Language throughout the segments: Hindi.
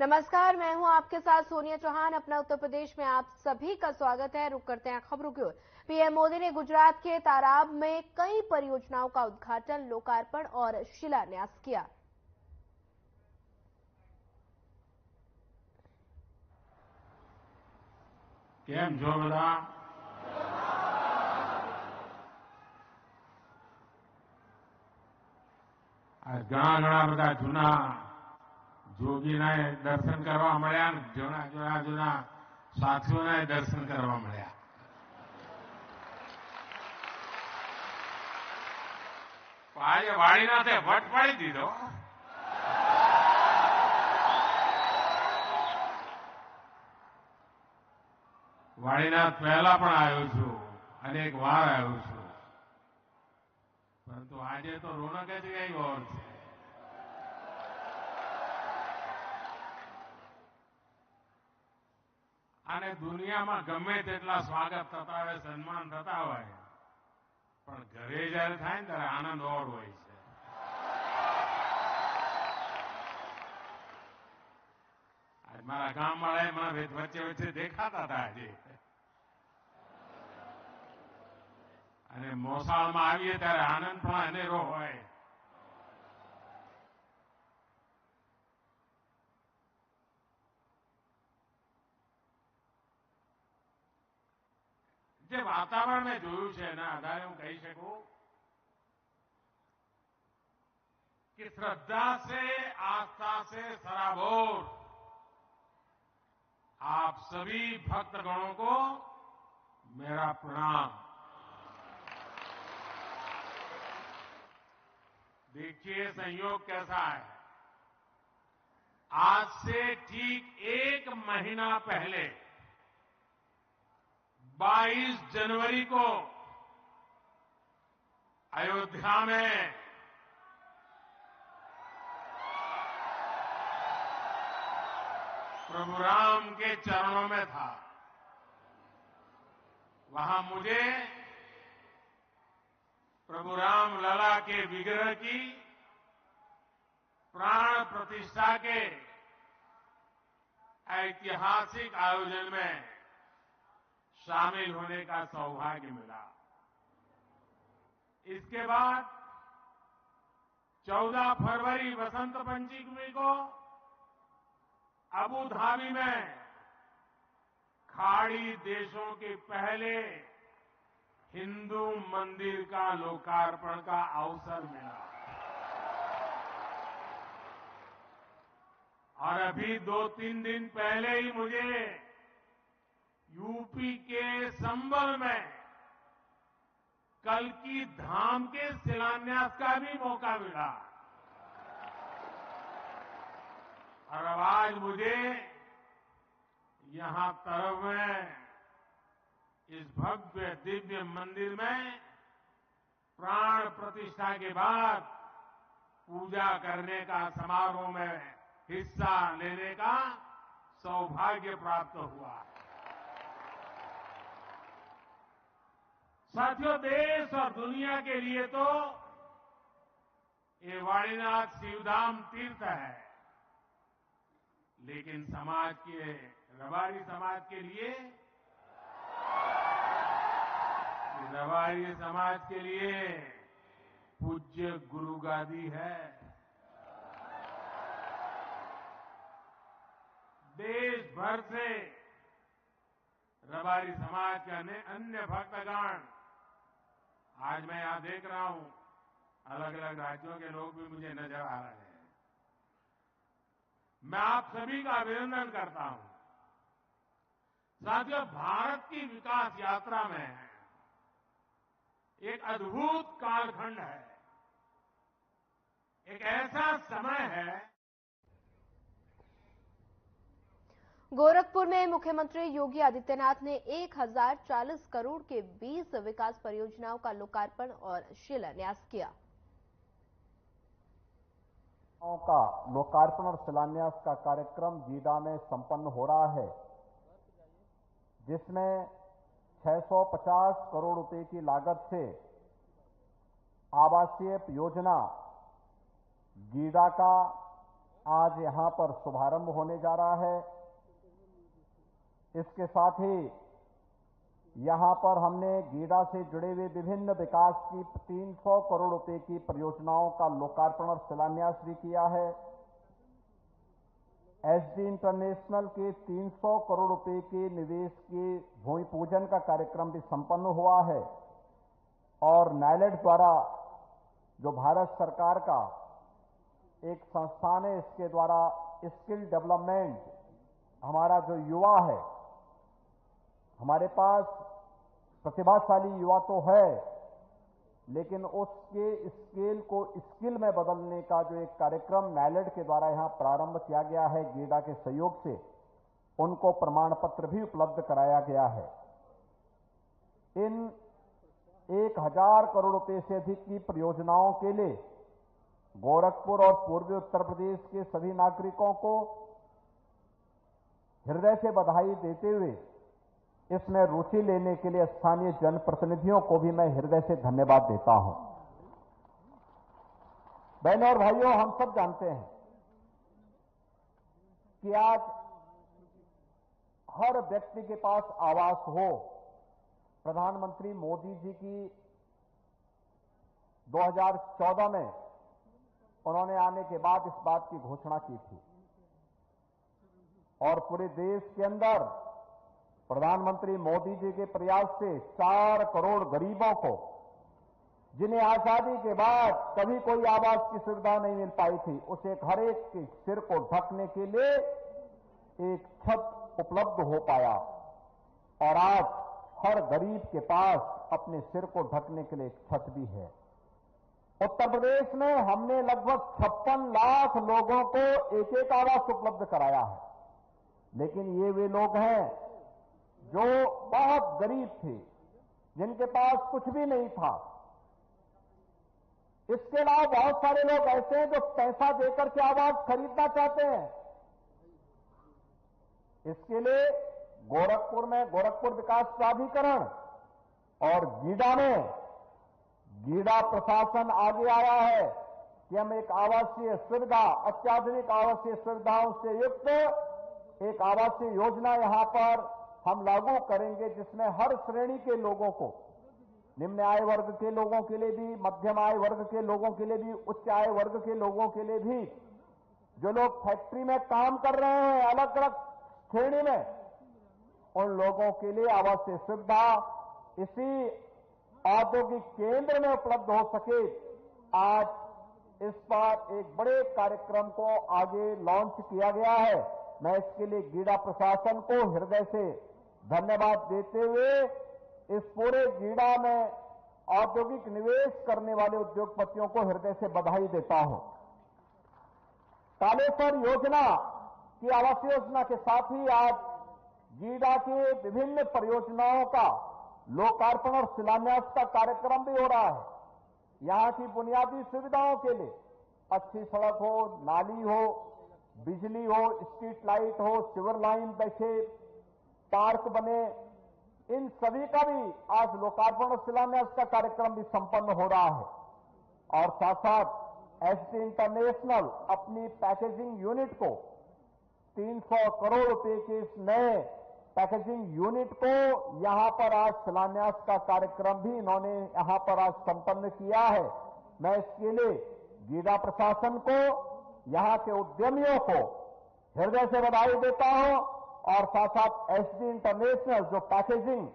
नमस्कार, मैं हूं आपके साथ सोनिया चौहान। अपना उत्तर प्रदेश में आप सभी का स्वागत है। रुक करते हैं खबरों की ओर। पीएम मोदी ने गुजरात के ताराब में कई परियोजनाओं का उद्घाटन, लोकार्पण और शिलान्यास किया। કેમ છો બધા? આ ઘણા બધા જૂના જોગીના દર્શન કરવા મળ્યા ને જૂના સાથીઓના દર્શન કરવા મળ્યા। આજે વાળીનાથે વટ પાડી દીધો। વાળીનાથ પહેલા પણ આવ્યો છું, અનેક વાર આવ્યો છું, પરંતુ આજે તો રોનક જ કઈ ઓર છે। અને દુનિયામાં ગમે તેટલા સ્વાગત થતા હોય, સન્માન થતા હોય, પણ ઘરે જયારે થાય ને ત્યારે આનંદ ઓર હોય છે। આજ મારા ગામવાળાએ મને વચ્ચે વચ્ચે દેખાતા હતા આજે। અને મોસાળમાં આવીએ ત્યારે આનંદ પણ અનેરો હોય। જે વાતાવરણ મેં જોયું છે એના આધારે હું કહી શકું कि श्रद्धा से, आस्था से सराबोर आप सभी भक्तगणों को मेरा प्रणाम। देखिए संयोग कैसा है। आज से ठीक एक महीना पहले 22 जनवरी को अयोध्या में प्रभु राम के चरणों में था। वहां मुझे प्रभु राम लला के विग्रह की प्राण प्रतिष्ठा के ऐतिहासिक आयोजन में शामिल होने का सौभाग्य मिला। इसके बाद 14 फरवरी वसंत पंचमी को अबू धाबी में खाड़ी देशों के पहले हिंदू मंदिर का लोकार्पण का अवसर मिला। और अभी 2-3 दिन पहले ही मुझे यूपी के संबल में कल्की धाम के शिलान्यास का भी मौका मिला। और अब आज मुझे यहां तरफ में इस भव्य दिव्य मंदिर में प्राण प्रतिष्ठा के बाद पूजा करने का समारोह में हिस्सा लेने का सौभाग्य प्राप्त हुआ। साथियों, देश और दुनिया के लिए तो ये वाणीनाथ शिवधाम तीर्थ है, लेकिन रबारी समाज के लिए पूज्य गुरु गादी है। देश भर से रबारी समाज के अन्य भक्तगण, आज मैं यहां देख रहा हूं, अलग अलग राज्यों के लोग भी मुझे नजर आ रहे हैं। मैं आप सभी का अभिनंदन करता हूं। साथियों, भारत की विकास यात्रा में एक अद्भुत कालखंड है, एक ऐसा समय है। गोरखपुर में मुख्यमंत्री योगी आदित्यनाथ ने 1040 करोड़ के 20 विकास परियोजनाओं का लोकार्पण और शिलान्यास किया। का लोकार्पण और शिलान्यास का कार्यक्रम गीडा में संपन्न हो रहा है, जिसमें 650 करोड़ रुपए की लागत से आवासीय योजना गीडा का आज यहां पर शुभारंभ होने जा रहा है। इसके साथ ही यहां पर हमने गीडा से जुड़े हुए विभिन्न विकास की 300 करोड़ रुपए की परियोजनाओं का लोकार्पण और शिलान्यास भी किया है। एसडी इंटरनेशनल के 300 करोड़ रुपए के निवेश के भूमि पूजन का कार्यक्रम भी संपन्न हुआ है और नायलेट द्वारा जो भारत सरकार का एक संस्थान है, इसके द्वारा स्किल डेवलपमेंट, हमारा जो युवा है, हमारे पास प्रतिभाशाली युवा तो है, लेकिन उसके स्केल को स्किल में बदलने का जो एक कार्यक्रम नायलेट के द्वारा यहां प्रारंभ किया गया है, गीडा के सहयोग से उनको प्रमाण पत्र भी उपलब्ध कराया गया है। इन 1000 करोड़ रुपए से अधिक की परियोजनाओं के लिए गोरखपुर और पूर्वी उत्तर प्रदेश के सभी नागरिकों को हृदय से बधाई देते हुए इसमें रुचि लेने के लिए स्थानीय जनप्रतिनिधियों को भी मैं हृदय से धन्यवाद देता हूं। बहनों और भाइयों, हम सब जानते हैं कि आज हर व्यक्ति के पास आवास हो। प्रधानमंत्री मोदी जी की 2014 में उन्होंने आने के बाद इस बात की घोषणा की थी और पूरे देश के अंदर प्रधानमंत्री मोदी जी के प्रयास से 4 करोड़ गरीबों को, जिन्हें आजादी के बाद कभी कोई आवास की सुविधा नहीं मिल पाई थी, उसे हर एक के सिर को ढकने के लिए एक छत उपलब्ध हो पाया और आज हर गरीब के पास अपने सिर को ढकने के लिए एक छत भी है। उत्तर प्रदेश में हमने लगभग 56 लाख लोगों को एक आवास उपलब्ध कराया है, लेकिन ये वे लोग हैं जो बहुत गरीब थे, जिनके पास कुछ भी नहीं था। इसके अलावा बहुत सारे लोग ऐसे हैं जो पैसा देकर के आवास खरीदना चाहते हैं। इसके लिए गोरखपुर में गोरखपुर विकास प्राधिकरण और गीडा में गीडा प्रशासन आगे आया है कि हम एक आवासीय सुविधा, अत्याधुनिक आवासीय सुविधाओं से युक्त एक आवासीय योजना यहां पर हम लागू करेंगे, जिसमें हर श्रेणी के लोगों को, निम्न आय वर्ग के लोगों के लिए भी, मध्यम आय वर्ग के लोगों के लिए भी, उच्च आय वर्ग के लोगों के लिए भी, जो लोग फैक्ट्री में काम कर रहे हैं अलग अलग श्रेणी में, उन लोगों के लिए आवासीय सुविधा इसी औद्योगिक केंद्र में उपलब्ध हो सके। आज इस पर एक बड़े कार्यक्रम को आगे लॉन्च किया गया है। मैं इसके लिए गीडा प्रशासन को हृदय से धन्यवाद देते हुए इस पूरे गीडा में औद्योगिक निवेश करने वाले उद्योगपतियों को हृदय से बधाई देता हूं। कालेश्वर योजना की आवास योजना के साथ ही आज गीडा की विभिन्न परियोजनाओं का लोकार्पण और शिलान्यास का कार्यक्रम भी हो रहा है। यहां की बुनियादी सुविधाओं के लिए अच्छी सड़क हो, नाली हो, बिजली हो, स्ट्रीट लाइट हो, सिवर लाइन बैठे, पार्क बने, इन सभी का भी आज लोकार्पण और शिलान्यास का कार्यक्रम भी संपन्न हो रहा है। और साथ साथ एसडी इंटरनेशनल अपनी पैकेजिंग यूनिट को 300 करोड़ रुपए के इस नए पैकेजिंग यूनिट को यहां पर आज शिलान्यास का कार्यक्रम भी इन्होंने यहां पर आज संपन्न किया है। मैं इसके लिए गीडा प्रशासन को, यहां के उद्यमियों को हृदय से बधाई देता हूं और साथ साथ एसडी इंटरनेशनल जो पैकेजिंग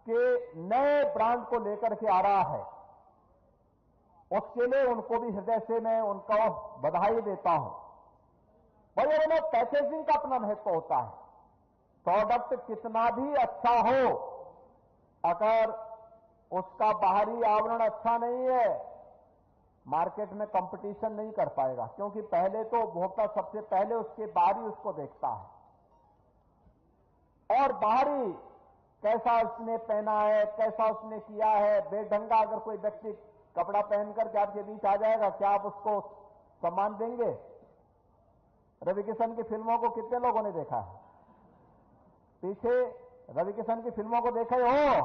के नए ब्रांड को लेकर के आ रहा है, उसके लिए उनको भी हृदय से मैं उनको बधाई देता हूं। भाई उन्होंने पैकेजिंग का अपना महत्व होता है। प्रोडक्ट कितना भी अच्छा हो, अगर उसका बाहरी आवरण अच्छा नहीं है, मार्केट में कंपटीशन नहीं कर पाएगा, क्योंकि पहले तो उपभोक्ता सबसे पहले उसके बाहरी उसको देखता है और बाहरी कैसा उसने पहना है, कैसा उसने किया है। बेढंगा अगर कोई व्यक्ति कपड़ा पहन करके आपके बीच आ जाएगा, क्या आप उसको सम्मान देंगे? रवि किशन की फिल्मों को कितने लोगों ने देखा है? पीछे रवि किशन की फिल्मों को देखे हो?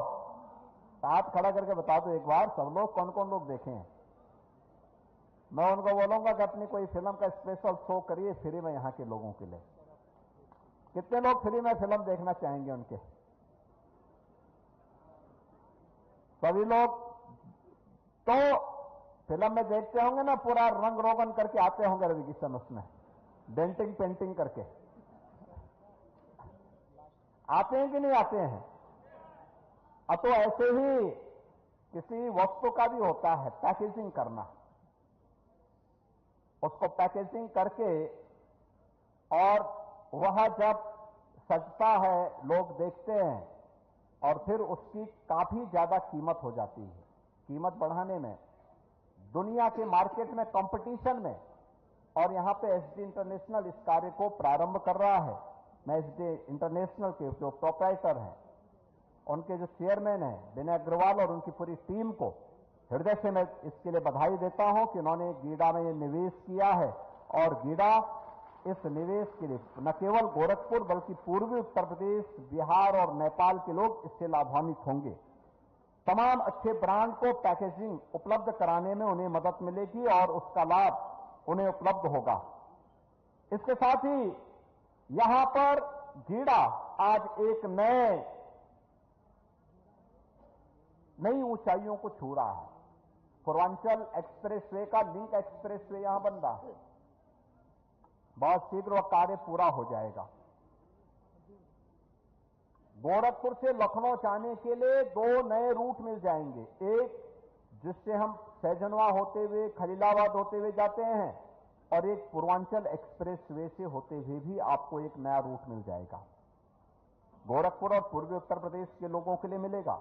हाथ खड़ा करके बता दो एक बार, सब लोग, कौन कौन लोग देखे हैं? मैं उनको बोलूंगा कि अपनी कोई फिल्म का स्पेशल शो करिए फ्री में यहां के लोगों के लिए। कितने लोग फ्री में फिल्म देखना चाहेंगे उनके? सभी लोग तो फिल्म में देखते होंगे ना, पूरा रंग रोगन करके आते होंगे रवि किशन, उसमें डेंटिंग पेंटिंग करके आते हैं कि नहीं आते हैं? अब तो ऐसे ही किसी वस्तु का भी होता है पैकेजिंग करना, उसको पैकेजिंग करके और वह जब सजता है लोग देखते हैं और फिर उसकी काफी ज्यादा कीमत हो जाती है। कीमत बढ़ाने में दुनिया के मार्केट में कंपटीशन में, और यहां पे एसडी इंटरनेशनल इस कार्य को प्रारंभ कर रहा है। मैं एसडी इंटरनेशनल के जो प्रोप्राइटर हैं, उनके जो चेयरमैन हैं विनय अग्रवाल और उनकी पूरी टीम को हृदय से मैं इसके लिए बधाई देता हूं कि उन्होंने गीडा में ये निवेश किया है। और गीडा इस निवेश के लिए न केवल गोरखपुर बल्कि पूर्वी उत्तर प्रदेश, बिहार और नेपाल के लोग इससे लाभान्वित होंगे। तमाम अच्छे ब्रांड को पैकेजिंग उपलब्ध कराने में उन्हें मदद मिलेगी और उसका लाभ उन्हें उपलब्ध होगा। इसके साथ ही यहां पर गीडा आज एक नई ऊंचाइयों को छू रहा है। पूर्वांचल एक्सप्रेसवे का लिंक एक्सप्रेसवे यहां बन रहा है, बहुत शीघ्र वह कार्य पूरा हो जाएगा। गोरखपुर से लखनऊ जाने के लिए 2 नए रूट मिल जाएंगे, एक जिससे हम सैजनवा होते हुए खलीलाबाद होते हुए जाते हैं और एक पूर्वांचल एक्सप्रेसवे से होते हुए भी आपको एक नया रूट मिल जाएगा। गोरखपुर और पूर्वी उत्तर प्रदेश के लोगों के लिए मिलेगा।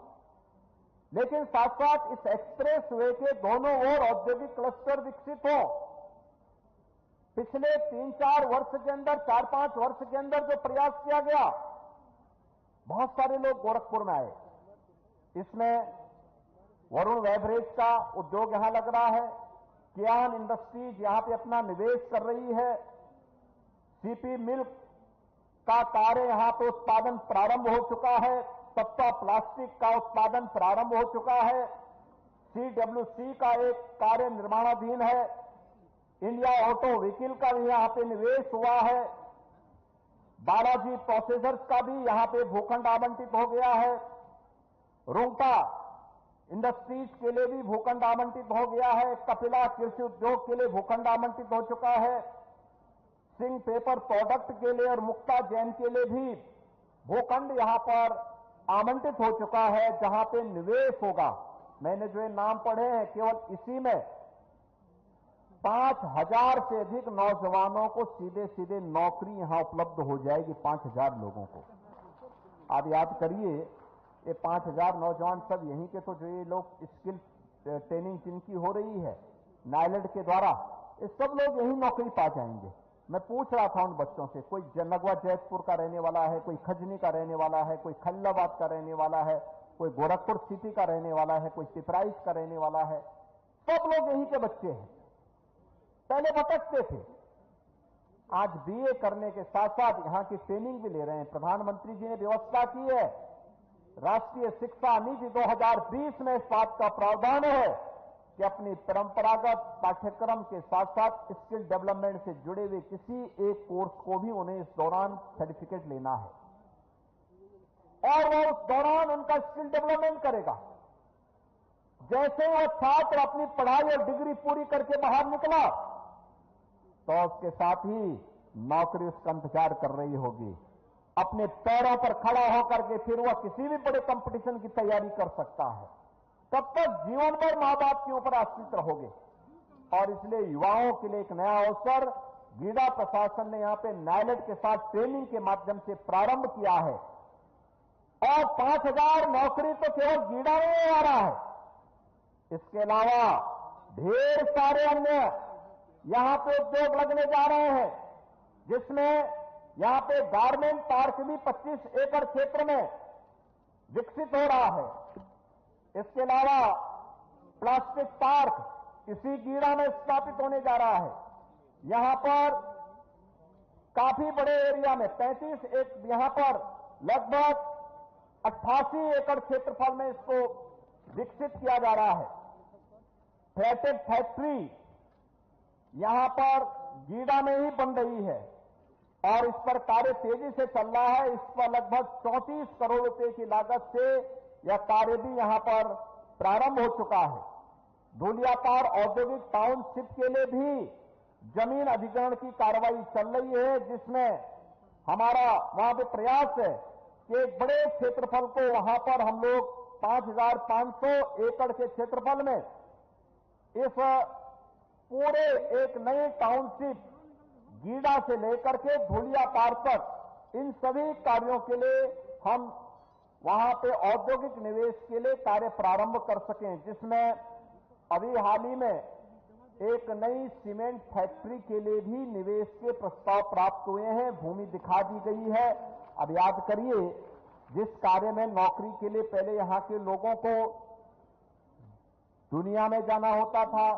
लेकिन साथ साथ इस एक्सप्रेसवे के दोनों ओर औद्योगिक क्लस्टर विकसित हो। पिछले 3-4 वर्ष के अंदर, 4-5 वर्ष के अंदर जो प्रयास किया गया, बहुत सारे लोग गोरखपुर में आए। इसमें वरुण वेबरेज का उद्योग यहां लग रहा है, कियान इंडस्ट्रीज यहां पे अपना निवेश कर रही है, सीपी मिल्क का कार्य यहां पे उत्पादन प्रारंभ हो चुका है, तत्वा प्लास्टिक का उत्पादन प्रारंभ हो चुका है, सीडब्ल्यूसी का एक कार्य निर्माणाधीन है, इंडिया ऑटो व्हीकल का भी यहां पे निवेश हुआ है, बालाजी प्रोसेसर्स का भी यहां पे भूखंड आवंटित हो गया है, रुंगटा इंडस्ट्रीज के लिए भी भूखंड आवंटित हो गया है, कपिला कृषि उद्योग के लिए भूखंड आवंटित हो चुका है, सिंह पेपर प्रोडक्ट के लिए और मुक्ता जैन के लिए भी भूखंड यहां पर आवंटित हो चुका है, जहां पे निवेश होगा। मैंने जो ये नाम पढ़े हैं, केवल इसी में 5,000 से अधिक नौजवानों को सीधे सीधे नौकरी यहां उपलब्ध हो जाएगी, 5,000 लोगों को। आप याद करिए, ये 5,000 नौजवान सब यहीं के, तो जो ये लोग स्किल ट्रेनिंग जिनकी हो रही है नायलेड के द्वारा, ये सब लोग यहीं नौकरी पा जाएंगे। मैं पूछ रहा था उन बच्चों से, कोई जनगवा जैतपुर का रहने वाला है, कोई खजनी का रहने वाला है, कोई खलिलाबाद का रहने वाला है, कोई गोरखपुर सिटी का रहने वाला है, कोई पिपराइच का रहने वाला है, सब लोग यहीं के बच्चे हैं। पहले भटकते थे, आज बीए करने के साथ साथ यहां की ट्रेनिंग भी ले रहे हैं। प्रधानमंत्री जी ने व्यवस्था की है, राष्ट्रीय शिक्षा नीति 2020 में इस बात का प्रावधान है कि अपनी परंपरागत पाठ्यक्रम के साथ साथ स्किल डेवलपमेंट से जुड़े हुए किसी एक कोर्स को भी उन्हें इस दौरान सर्टिफिकेट लेना है और वो उस दौरान उनका स्किल डेवलपमेंट करेगा। जैसे वो छात्र अपनी पढ़ाई और डिग्री पूरी करके बाहर निकला, तो उसके साथ ही नौकरी उसका इंतजार कर रही होगी। अपने पैरों पर खड़ा होकर के फिर वह किसी भी बड़े कंपटीशन की तैयारी कर सकता है। तब तक जीवन भर मां बाप के ऊपर आश्रित रहोगे। और इसलिए युवाओं के लिए एक नया अवसर गीडा प्रशासन ने यहां पे नायलेट के साथ ट्रेनिंग के माध्यम से प्रारंभ किया है और 5,000 नौकरी तो केवल गीडा में ही आ रहा है। इसके अलावा ढेर सारे अन्य यहां पे उद्योग लगने जा रहे हैं, जिसमें यहां पे गारमेंट पार्क भी 25 एकड़ क्षेत्र में विकसित हो रहा है। इसके अलावा प्लास्टिक पार्क इसी गीडा में स्थापित होने जा रहा है। यहां पर काफी बड़े एरिया में 35 यहां पर लगभग 88 एकड़ क्षेत्रफल में इसको विकसित किया जा रहा है। फ्लैटेड फैक्ट्री यहां पर गीडा में ही बन रही है और इस पर कार्य तेजी से चल रहा है। इस पर लगभग 34 करोड़ रुपए की लागत से यह कार्य भी यहां पर प्रारंभ हो चुका है। धूलियापार औद्योगिक टाउनशिप के लिए भी जमीन अधिग्रहण की कार्रवाई चल रही है, जिसमें हमारा वहां पे प्रयास है कि एक बड़े क्षेत्रफल को वहां पर हम लोग 5,500 एकड़ के क्षेत्रफल में इस पूरे एक नई टाउनशिप गीडा से लेकर के धूलियापार तक इन सभी कार्यों के लिए हम वहां पे औद्योगिक निवेश के लिए कार्य प्रारंभ कर सकें, जिसमें अभी हाल ही में एक नई सीमेंट फैक्ट्री के लिए भी निवेश के प्रस्ताव प्राप्त हुए हैं, भूमि दिखा दी गई है। अब याद करिए, जिस कार्य में नौकरी के लिए पहले यहां के लोगों को दुनिया में जाना होता था,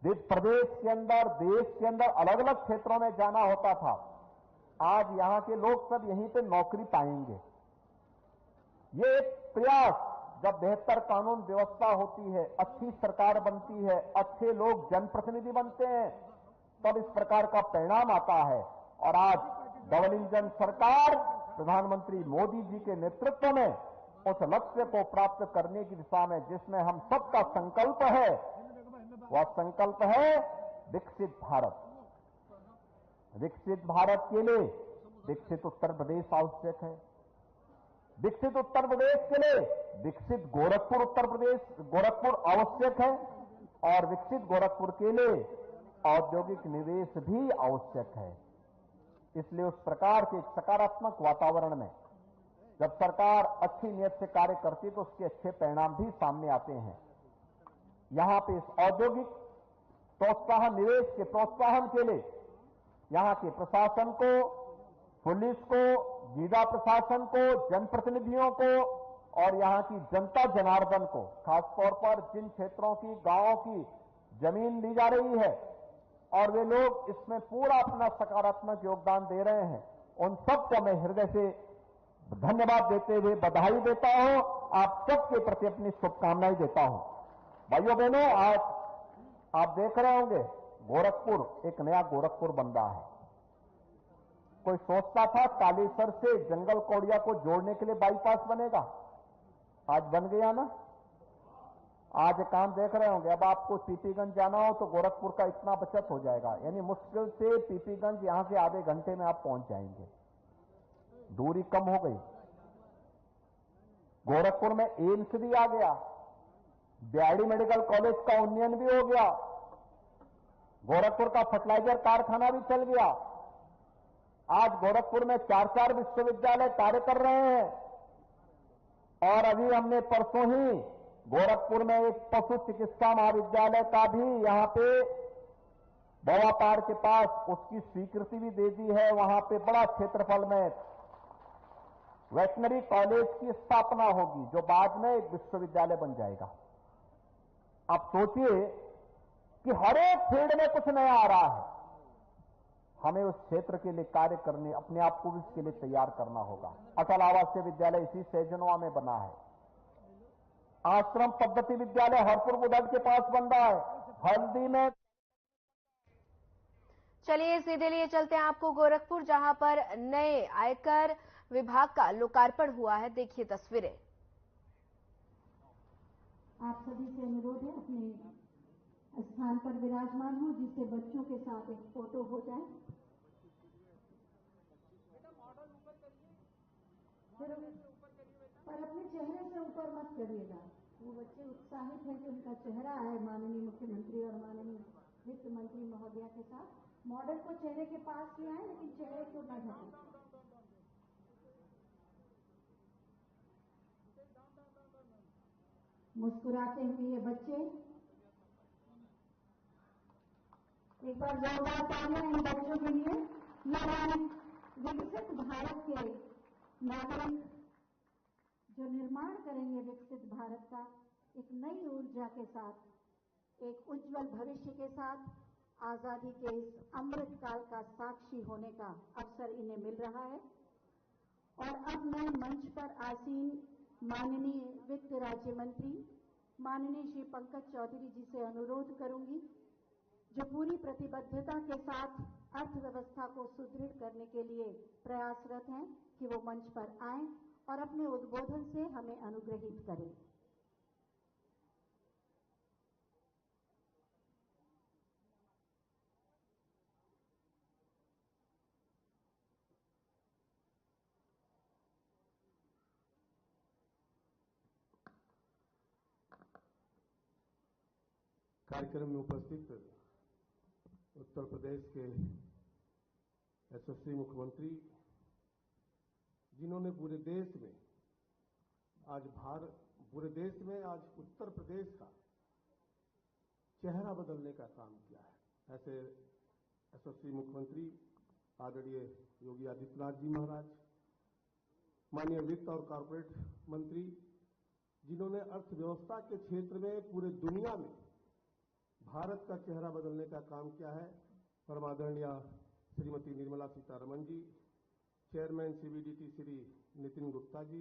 प्रदेश के अंदर, देश के अंदर अलग अलग क्षेत्रों में जाना होता था, आज यहां के लोग सब यहीं पे नौकरी पाएंगे। ये एक प्रयास, जब बेहतर कानून व्यवस्था होती है, अच्छी सरकार बनती है, अच्छे लोग जनप्रतिनिधि बनते हैं, तब इस प्रकार का परिणाम आता है। और आज डबल इंजन सरकार प्रधानमंत्री मोदी जी के नेतृत्व में उस लक्ष्य को प्राप्त करने की दिशा में जिसमें हम सबका संकल्प है, वह संकल्प है विकसित भारत। विकसित भारत के लिए विकसित उत्तर प्रदेश आवश्यक है। विकसित उत्तर प्रदेश के लिए विकसित गोरखपुर गोरखपुर आवश्यक है और विकसित गोरखपुर के लिए औद्योगिक निवेश भी आवश्यक है। इसलिए उस प्रकार के सकारात्मक वातावरण में जब सरकार अच्छी नीयत से कार्य करती है तो उसके अच्छे परिणाम भी सामने आते हैं। यहां पे इस औद्योगिक प्रोत्साहन, निवेश के प्रोत्साहन के लिए यहां के प्रशासन को, पुलिस को, गीडा प्रशासन को, जनप्रतिनिधियों को और यहां की जनता जनार्दन को, खासतौर पर जिन क्षेत्रों की, गांवों की जमीन ली जा रही है और वे लोग इसमें पूरा अपना सकारात्मक योगदान दे रहे हैं, उन सबको मैं हृदय से धन्यवाद देते हुए बधाई देता हूं। आप सबके प्रति अपनी शुभकामनाएं देता हूं। भाइयों बहनों, आज आप देख रहे होंगे गोरखपुर, एक नया गोरखपुर बन रहा है। कोई सोचता था कालेसर से जंगल कौड़िया को जोड़ने के लिए बाईपास बनेगा, आज बन गया ना। आज काम देख रहे होंगे, अब आपको पीपीगंज जाना हो तो गोरखपुर का इतना बचत हो जाएगा, यानी मुश्किल से पीपीगंज यहां से आधे घंटे में आप पहुंच जाएंगे, दूरी कम हो गई। गोरखपुर में एम्स भी आ गया, बीआरडी मेडिकल कॉलेज का उन्नयन भी हो गया, गोरखपुर का फर्टिलाइजर कारखाना भी चल गया। आज गोरखपुर में 4 विश्वविद्यालय कार्य कर रहे हैं और अभी हमने परसों ही गोरखपुर में एक पशु चिकित्सा महाविद्यालय का भी यहां पे बवापार के पास उसकी स्वीकृति भी दे दी है। वहां पे बड़ा क्षेत्रफल में वेटनरी कॉलेज की स्थापना होगी, जो बाद में एक विश्वविद्यालय बन जाएगा। आप सोचिए कि हर एक फील्ड में कुछ नया आ रहा है। हमें उस क्षेत्र के लिए कार्य करने, अपने आप को इसके लिए तैयार करना होगा। अटल आवासीय विद्यालय इसी सैजनवा में बना है। आश्रम पद्धति विद्यालय हरपुर बुधड़ के पास बन रहा है, हल्दी में। चलिए सीधे लिए चलते हैं आपको गोरखपुर, जहां पर नए आयकर विभाग का लोकार्पण हुआ है। देखिए तस्वीरें। आप सभी से अनुरोध है अपने स्थान पर विराजमान हो, जिससे बच्चों के साथ एक फोटो हो जाए। पर अपने चेहरे से ऊपर मत करिएगा। वो बच्चे उत्साहित हैं कि उनका चेहरा है माननीय मुख्यमंत्री और माननीय वित्त मंत्री महोदया के साथ। मॉडल को चेहरे के पास किया है, लेकिन चेहरे को न ढके। मुस्कुराते हुए ये बच्चे, एक बार जोरदार तालियां इन बच्चों के लिए। ये विकसित भारत के नागरिक जो निर्माण करेंगे विकसित भारत का एक नई ऊर्जा के साथ, एक उज्जवल भविष्य के साथ, आजादी के इस अमृत काल का साक्षी होने का अवसर इन्हें मिल रहा है। और अब मैं मंच पर आसीन माननीय वित्त राज्य मंत्री माननीय श्री पंकज चौधरी जी से अनुरोध करूंगी, जो पूरी प्रतिबद्धता के साथ अर्थव्यवस्था को सुदृढ़ करने के लिए प्रयासरत हैं, कि वो मंच पर आएं और अपने उद्बोधन से हमें अनुग्रहित करें। कार्यक्रम में उपस्थित उत्तर प्रदेश के यशस्वी मुख्यमंत्री, जिन्होंने पूरे देश में आज उत्तर प्रदेश का चेहरा बदलने का काम किया है, ऐसे यशस्वी मुख्यमंत्री आदरणीय योगी आदित्यनाथ जी महाराज, माननीय वित्त और कॉर्पोरेट मंत्री, जिन्होंने अर्थव्यवस्था के क्षेत्र में पूरे दुनिया में भारत का चेहरा बदलने का काम किया है, परम आदरणीय Shrimati Nirmala Sitharaman ji, chairman CBDT Shri Nitin Gupta ji,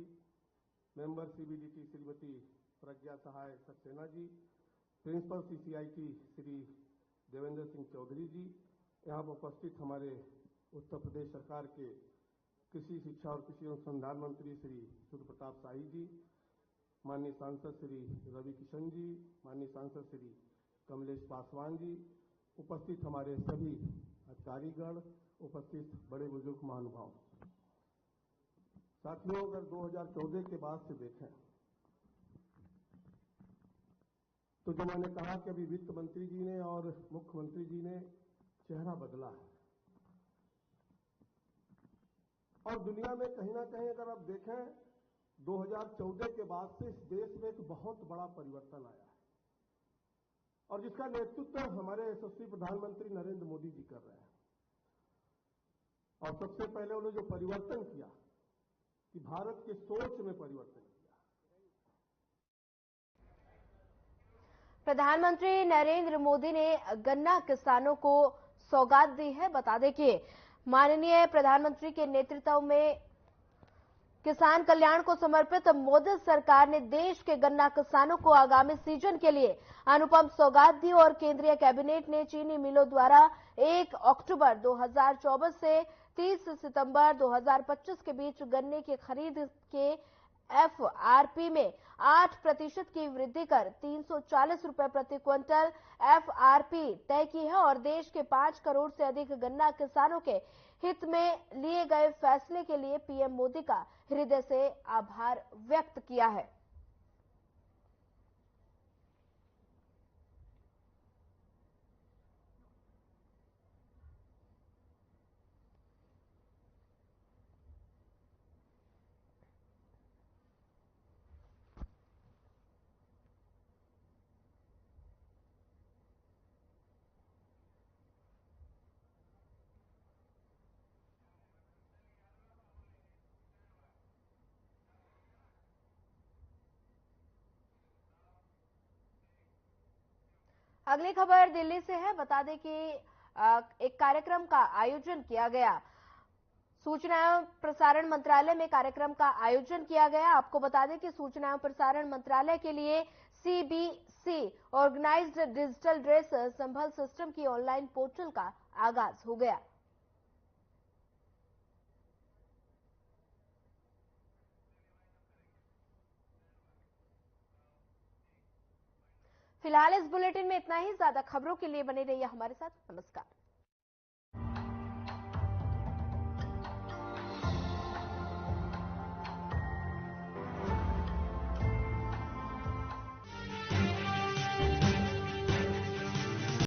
member CBDT Shrimati प्रज्ञा सहाय सक्सेना जी, प्रिंसिपल सीसीआईटी श्री देवेंद्र सिंह चौधरी जी, यहाँ पर उपस्थित हमारे उत्तर प्रदेश सरकार के कृषि शिक्षा और कृषि अनुसंधान मंत्री श्री सूर्य प्रताप शाही जी, माननीय सांसद श्री रवि किशन जी, माननीय सांसद श्री कमलेश पासवान जी, उपस्थित हमारे सभी अधिकारीगण, उपस्थित बड़े बुजुर्ग महानुभाव। साथियों, अगर 2014 के बाद से देखें तो जो मैंने कहा कि अभी वित्त मंत्री जी ने और मुख्यमंत्री जी ने चेहरा बदला है, और दुनिया में कहीं ना कहीं अगर आप देखें 2014 के बाद से इस देश में एक बहुत बड़ा परिवर्तन आया है, और जिसका नेतृत्व हमारे यशस्वी प्रधानमंत्री नरेंद्र मोदी जी कर रहे हैं। और सबसे पहले उन्होंने जो परिवर्तन किया कि भारत की सोच में परिवर्तन किया। प्रधानमंत्री नरेंद्र मोदी ने गन्ना किसानों को सौगात दी है। बता दें कि माननीय प्रधानमंत्री के नेतृत्व में किसान कल्याण को समर्पित मोदी सरकार ने देश के गन्ना किसानों को आगामी सीजन के लिए अनुपम सौगात दी, और केंद्रीय कैबिनेट ने चीनी मिलों द्वारा 1 अक्टूबर 2024 से 30 सितंबर 2025 के बीच गन्ने की खरीद के एफआरपी में 8% की वृद्धि कर 340 रुपए प्रति क्विंटल एफआरपी तय की है, और देश के 5 करोड़ से अधिक गन्ना किसानों के हित में लिए गए फैसले के लिए पीएम मोदी का हृदय से आभार व्यक्त किया है। अगली खबर दिल्ली से है। बता दें कि एक कार्यक्रम का आयोजन किया गया, सूचना एवं प्रसारण मंत्रालय में कार्यक्रम का आयोजन किया गया। आपको बता दें कि सूचना एवं प्रसारण मंत्रालय के लिए सीबीसी ऑर्गेनाइज्ड डिजिटल ड्रेस संभल सिस्टम की ऑनलाइन पोर्टल का आगाज हो गया। फिलहाल इस बुलेटिन में इतना ही। ज्यादा खबरों के लिए बने रहिए हमारे साथ। नमस्कार।